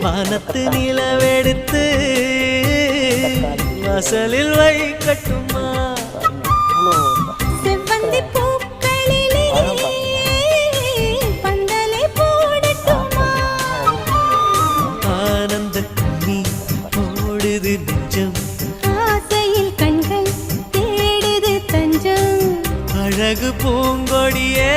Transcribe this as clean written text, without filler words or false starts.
வானத்து நிலவெடுத்து வாசலில் வைக்கட்டுமா செவ்வந்தி பூக்களிலே பந்தலை போடட்டுமா ஆனந்த நீ ஓடுது நெஞ்சம் ஆசையில் கண்கள் தேடுது தஞ்சம் அழகு பூங்கொடியே